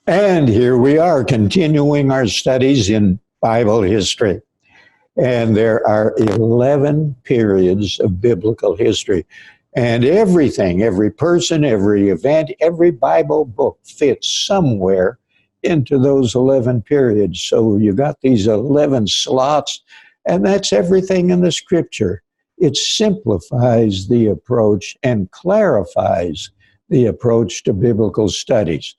And here we are continuing our studies in Bible history. And there are 11 periods of biblical history. And everything, every person, every event, every Bible book fits somewhere into those 11 periods. So you got these 11 slots, and that's everything in the scripture. It simplifies the approach and clarifies the approach to biblical studies.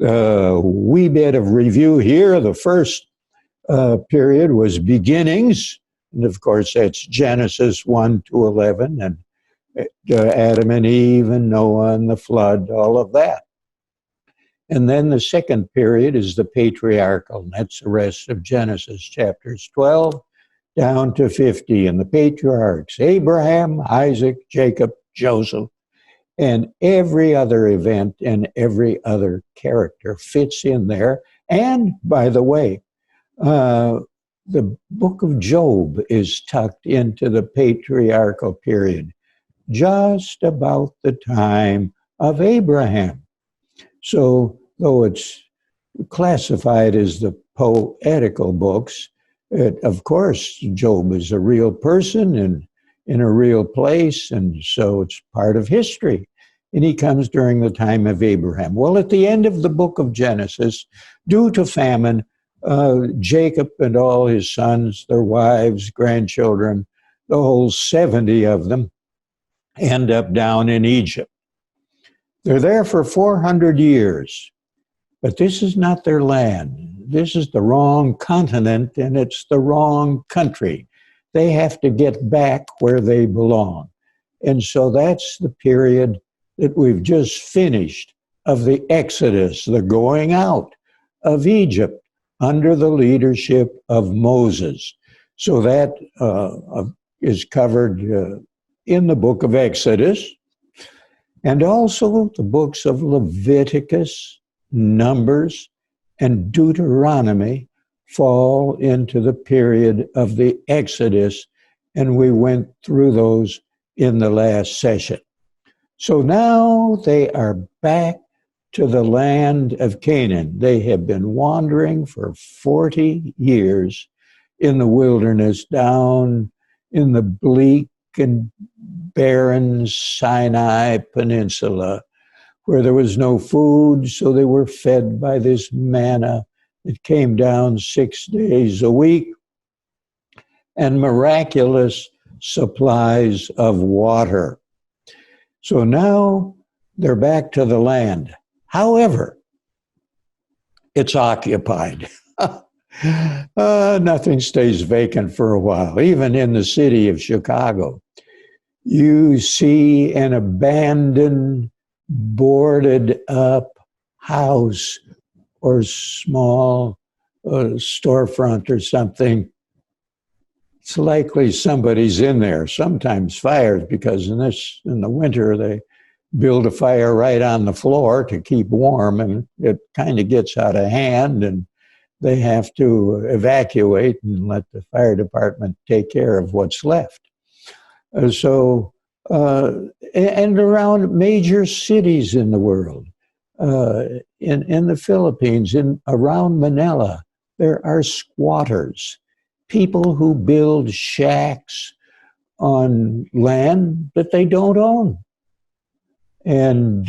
A wee bit of review here. The first period was beginnings. And of course, that's Genesis 1 to 11, and Adam and Eve and Noah and the flood, all of that. And then the second period is the patriarchal, and that's the rest of Genesis, chapters 12 down to 50. And the patriarchs, Abraham, Isaac, Jacob, Joseph, and every other event and every other character fits in there. And by the way, the book of Job is tucked into the patriarchal period, just about the time of Abraham. So, though it's classified as the poetical books, of course, Job is a real person and in a real place, and so it's part of history. And he comes during the time of Abraham. Well, at the end of the book of Genesis, due to famine, Jacob and all his sons, their wives, grandchildren, the whole 70 of them, end up down in Egypt. They're there for 400 years, but this is not their land. This is the wrong continent, and it's the wrong country. They have to get back where they belong. And so that's the period that we've just finished of the Exodus, the going out of Egypt under the leadership of Moses. So that is covered in the book of Exodus, and also the books of Leviticus, Numbers, and Deuteronomy fall into the period of the Exodus, and we went through those in the last session. So now they are back to the land of Canaan. They have been wandering for 40 years in the wilderness, down in the bleak and barren Sinai Peninsula, where there was no food, so they were fed by this manna that came down 6 days a week, and miraculous supplies of water. So now they're back to the land. However, it's occupied. Nothing stays vacant for a while. Even in the city of Chicago, you see an abandoned, boarded up house or small storefront or something. It's likely somebody's in there. Sometimes fires, because in the winter they build a fire right on the floor to keep warm, and it kind of gets out of hand, and they have to evacuate and let the fire department take care of what's left. And around major cities in the world, in the Philippines, around Manila, there are squatters, people who build shacks on land that they don't own. And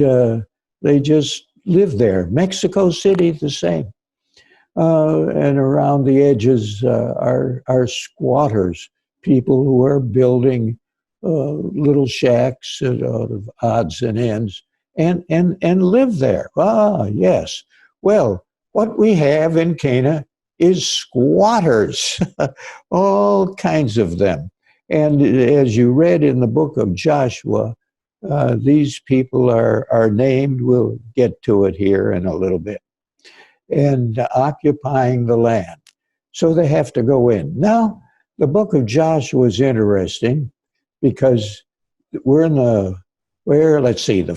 they just live there. Mexico City, the same. And around the edges are squatters, people who are building little shacks out of odds and ends and live there. Ah, yes. Well, what we have in Canaan is squatters, all kinds of them. And as you read in the book of Joshua, these people are named. We'll get to it here in a little bit. And occupying the land. So they have to go in. Now, the book of Joshua is interesting because we're in the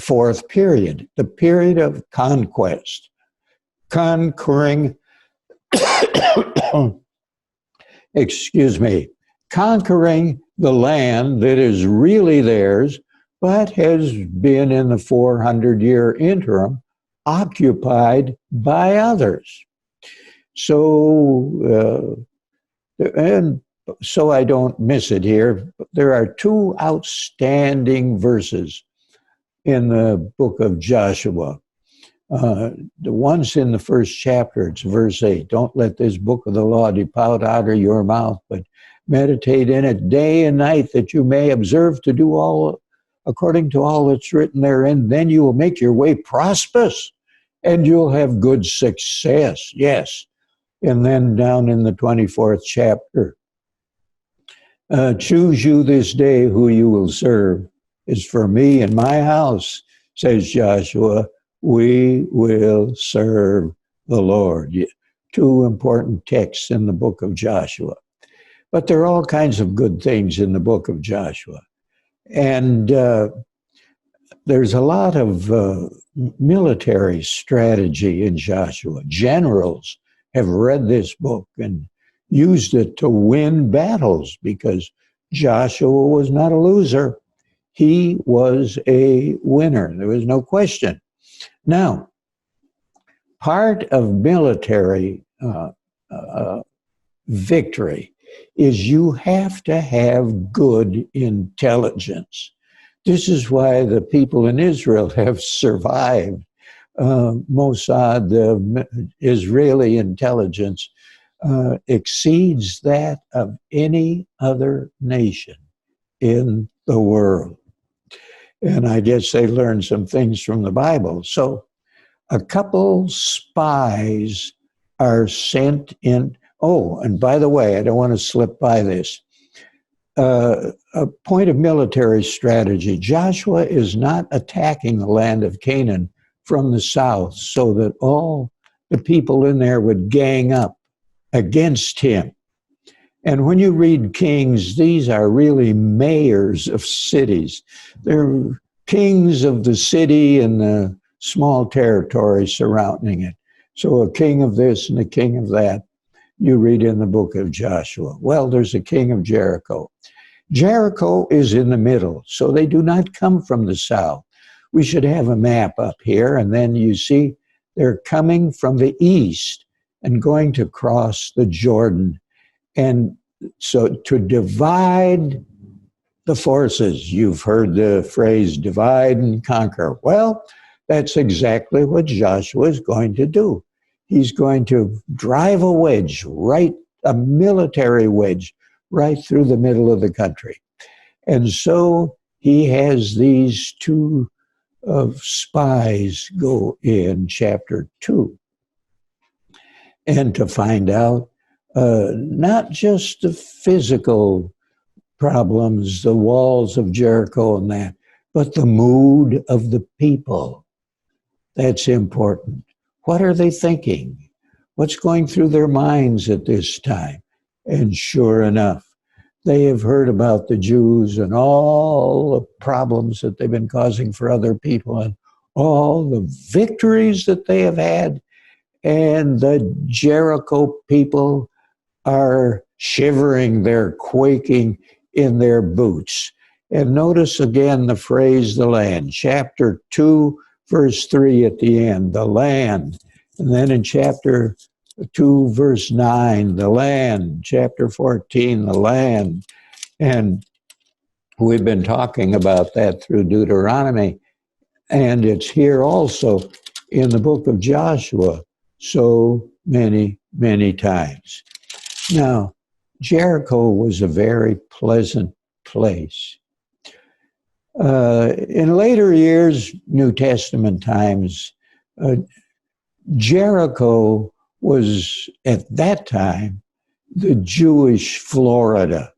fourth period, the period of conquest, conquering, conquering the land that is really theirs, but has been in the 400-year interim occupied by others. So, and so I don't miss it here, there are two outstanding verses in the book of Joshua. The one's in the first chapter, it's verse 8. Don't let this book of the law depart out of your mouth, but meditate in it day and night, that you may observe to do all according to all that's written therein. Then you will make your way prosperous, and you'll have good success. Yes. And then down in the 24th chapter, choose you this day who you will serve. As for me and my house, says Joshua, we will serve the Lord. Two important texts in the book of Joshua. But there are all kinds of good things in the book of Joshua. And there's a lot of military strategy in Joshua. Generals have read this book and used it to win battles, because Joshua was not a loser. He was a winner. There was no question. Now, part of military victory is you have to have good intelligence. This is why the people in Israel have survived. Mossad, the Israeli intelligence, exceeds that of any other nation in the world. And I guess they learned some things from the Bible. So a couple spies are sent in. Oh, and by the way, I don't want to slip by this. A point of military strategy. Joshua is not attacking the land of Canaan from the south so that all the people in there would gang up against him. And when you read Kings, these are really mayors of cities. They're kings of the city and the small territory surrounding it. So a king of this and a king of that, you read in the book of Joshua. Well, there's a king of Jericho. Jericho is in the middle, so they do not come from the south. We should have a map up here, and then you see they're coming from the east and going to cross the Jordan. And so to divide the forces, you've heard the phrase divide and conquer. Well, that's exactly what Joshua is going to do. He's going to drive a wedge, a military wedge, right through the middle of the country. And so he has these two spies go in chapter 2 and to find out not just the physical problems, the walls of Jericho and that, but the mood of the people. That's important. What are they thinking? What's going through their minds at this time? And sure enough, they have heard about the Jews and all the problems that they've been causing for other people and all the victories that they have had. And the Jericho people are shivering, they're quaking in their boots. And notice again the phrase, the land. Chapter 2, verse 3 at the end, the land. And then in chapter 2, verse 9, the land. Chapter 14, the land. And we've been talking about that through Deuteronomy. And it's here also in the book of Joshua so many, many times. Now, Jericho was a very pleasant place. In later years, New Testament times, Jericho was, at that time, the Jewish Florida.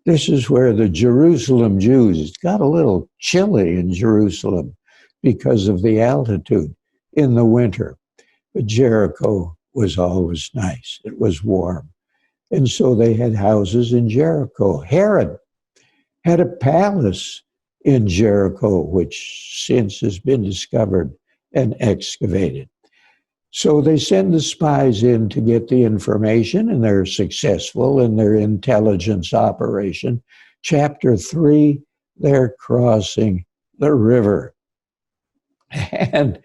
This is where the Jerusalem Jews, it got a little chilly in Jerusalem because of the altitude in the winter. But Jericho was always nice. It was warm. And so they had houses in Jericho. Herod had a palace in Jericho, which since has been discovered and excavated. So they send the spies in to get the information, and they're successful in their intelligence operation. Chapter 3, they're crossing the river. And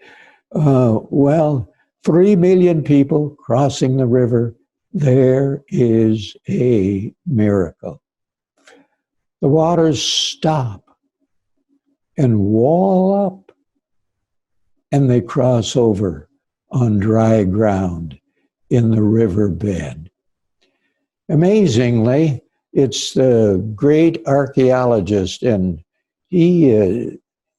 Well, 3 million people crossing the river. There is a miracle. The waters stop and wall up, and they cross over on dry ground in the riverbed. Amazingly, it's the great archaeologist, and he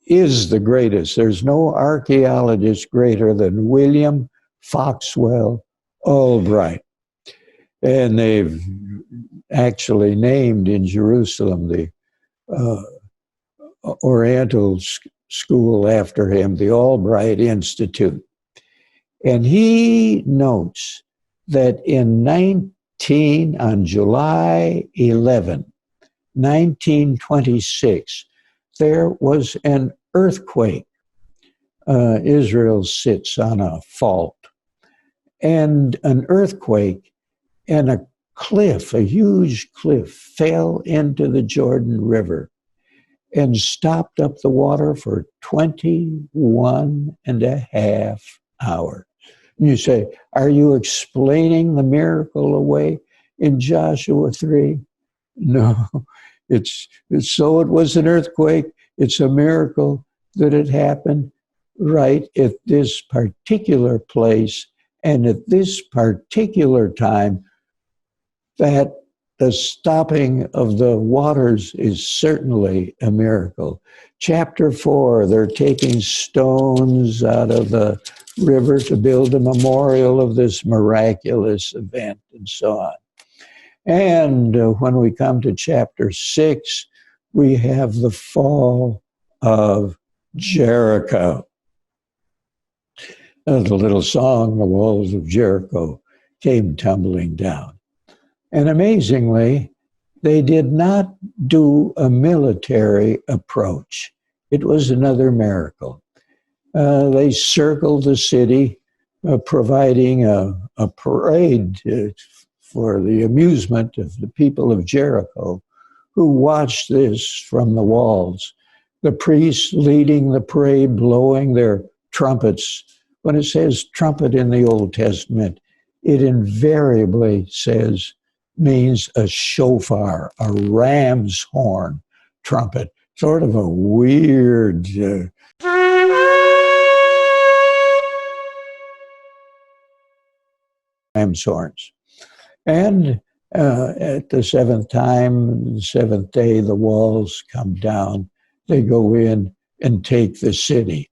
is the greatest. There's no archaeologist greater than William Foxwell Albright. And they've actually named in Jerusalem the uh, Oriental school after him, the Albright Institute. And he notes that on July 11, 1926, there was an earthquake. Israel sits on a fault. And an earthquake and a cliff, a huge cliff, fell into the Jordan River and stopped up the water for 21 and a half hours. And you say, are you explaining the miracle away in Joshua 3? No, it's so it was an earthquake. It's a miracle that it happened right at this particular place and at this particular time. That the stopping of the waters is certainly a miracle. Chapter 4, they're taking stones out of the river to build a memorial of this miraculous event and so on. And when we come to chapter 6, we have the fall of Jericho. The little song, the walls of Jericho came tumbling down. And amazingly, they did not do a military approach. It was another miracle. They circled the city, providing a parade for the amusement of the people of Jericho, who watched this from the walls. The priests leading the parade, blowing their trumpets. When it says trumpet in the Old Testament, it invariably means a shofar, a ram's horn trumpet, sort of a weird ram's horns. And at the seventh time, the seventh day, the walls come down. They go in and take the city.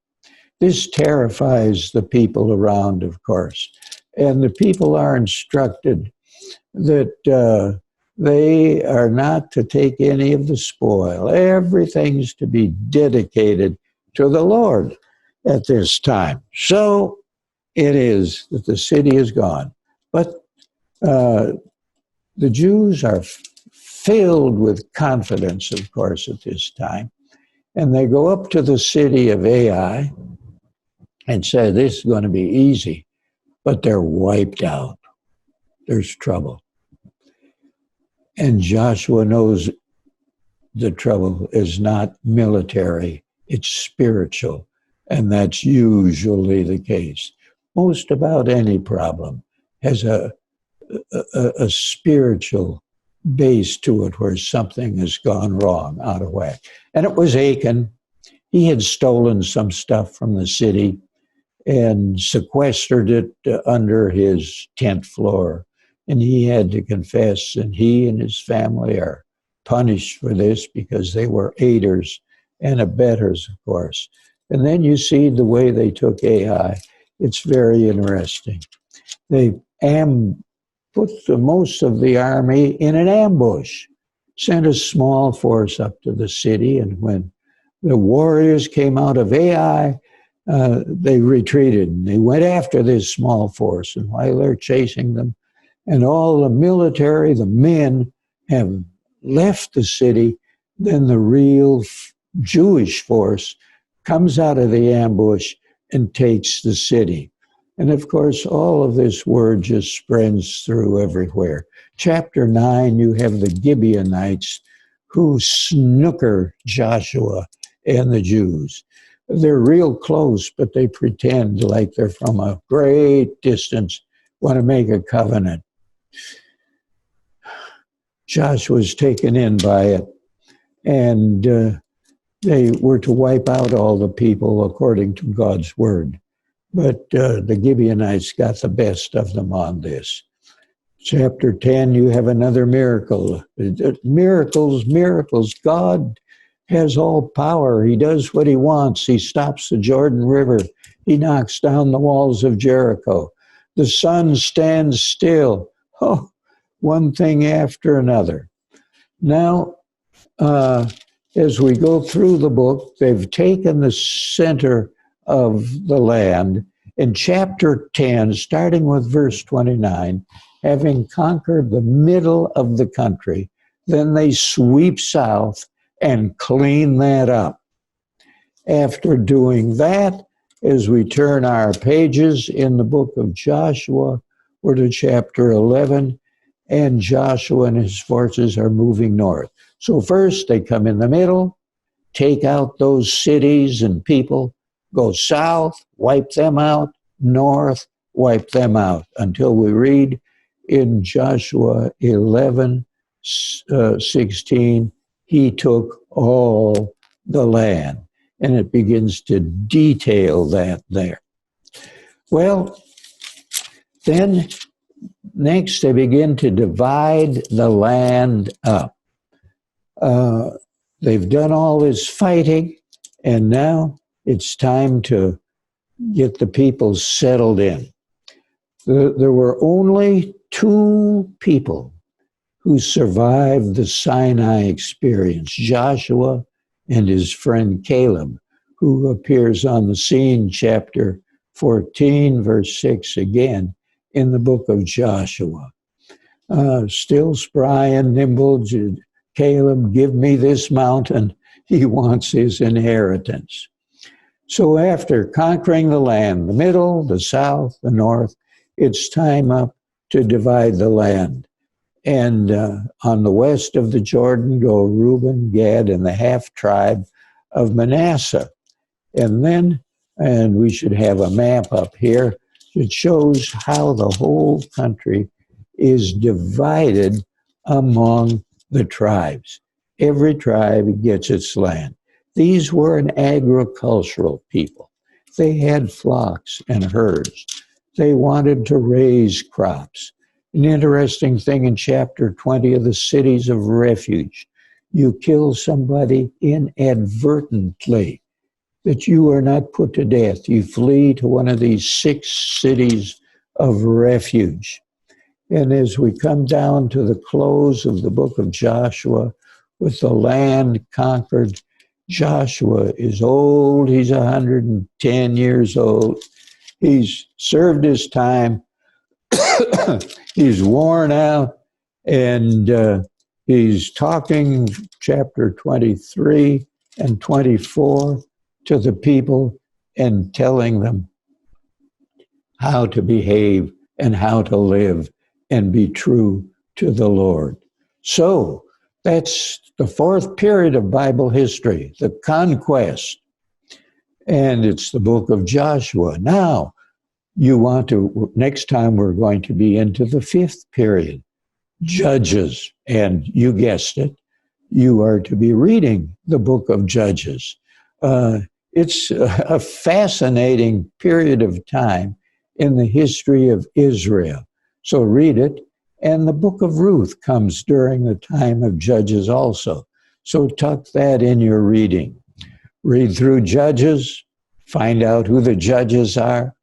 This terrifies the people around, of course. And the people are instructed that they are not to take any of the spoil. Everything's to be dedicated to the Lord at this time. So it is that the city is gone. But the Jews are filled with confidence, of course, at this time. And they go up to the city of Ai and say, this is going to be easy. But they're wiped out. There's trouble. And Joshua knows the trouble is not military, it's spiritual. And that's usually the case. Most about any problem has a spiritual base to it where something has gone wrong, out of whack. And it was Achan. He had stolen some stuff from the city and sequestered it under his tent floor. And he had to confess, and he and his family are punished for this because they were aiders and abettors, of course. And then you see the way they took Ai. It's very interesting. They put most of the army in an ambush, sent a small force up to the city, and when the warriors came out of Ai, they retreated, and they went after this small force. And while they're chasing them, and all the military, the men, have left the city, then the real Jewish force comes out of the ambush and takes the city. And of course, all of this word just spreads through everywhere. Chapter 9, you have the Gibeonites who snooker Joshua and the Jews. they're real close, but they pretend like they're from a great distance, want to make a covenant. Joshua's taken in by it, and they were to wipe out all the people according to God's word. But the Gibeonites got the best of them on this. Chapter 10, you have another miracle. Miracles, miracles. God has all power. He does what he wants. He stops the Jordan River. He knocks down the walls of Jericho. The sun stands still. Oh, one thing after another. Now, as we go through the book, they've taken the center of the land. In chapter 10, starting with verse 29, having conquered the middle of the country, then they sweep south and clean that up. After doing that, as we turn our pages in the book of Joshua, we're to chapter 11, and Joshua and his forces are moving north. So first they come in the middle, take out those cities and people, go south, wipe them out, north, wipe them out, until we read in Joshua 11, 16, he took all the land. And it begins to detail that there. Well, then next they begin to divide the land up. They've done all this fighting, and now it's time to get the people settled in. There were only 2 people who survived the Sinai experience, Joshua and his friend Caleb, who appears on the scene, chapter 14, verse 6 again, in the book of Joshua. Still spry and nimble, Caleb, give me this mountain. He wants his inheritance. So after conquering the land, the middle, the south, the north, it's time up to divide the land. And on the west of the Jordan go Reuben, Gad, and the half-tribe of Manasseh. And then, and we should have a map up here, it shows how the whole country is divided among the tribes. Every tribe gets its land. These were an agricultural people. They had flocks and herds. They wanted to raise crops. An interesting thing in chapter 20 of the cities of refuge. You kill somebody inadvertently, that you are not put to death. You flee to one of these 6 cities of refuge. And as we come down to the close of the book of Joshua, with the land conquered, Joshua is old. He's 110 years old. He's served his time. He's worn out, and he's talking chapter 23 and 24 to the people and telling them how to behave and how to live and be true to the Lord. So that's the 4th period of Bible history, the conquest. And it's the book of Joshua. Now, next time we're going to be into the 5th period, Judges. And you guessed it, you are to be reading the book of Judges. It's a fascinating period of time in the history of Israel. So read it. And the book of Ruth comes during the time of Judges also. So tuck that in your reading. Read through Judges, find out who the judges are,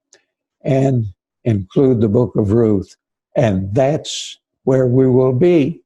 and include the book of Ruth. And that's where we will be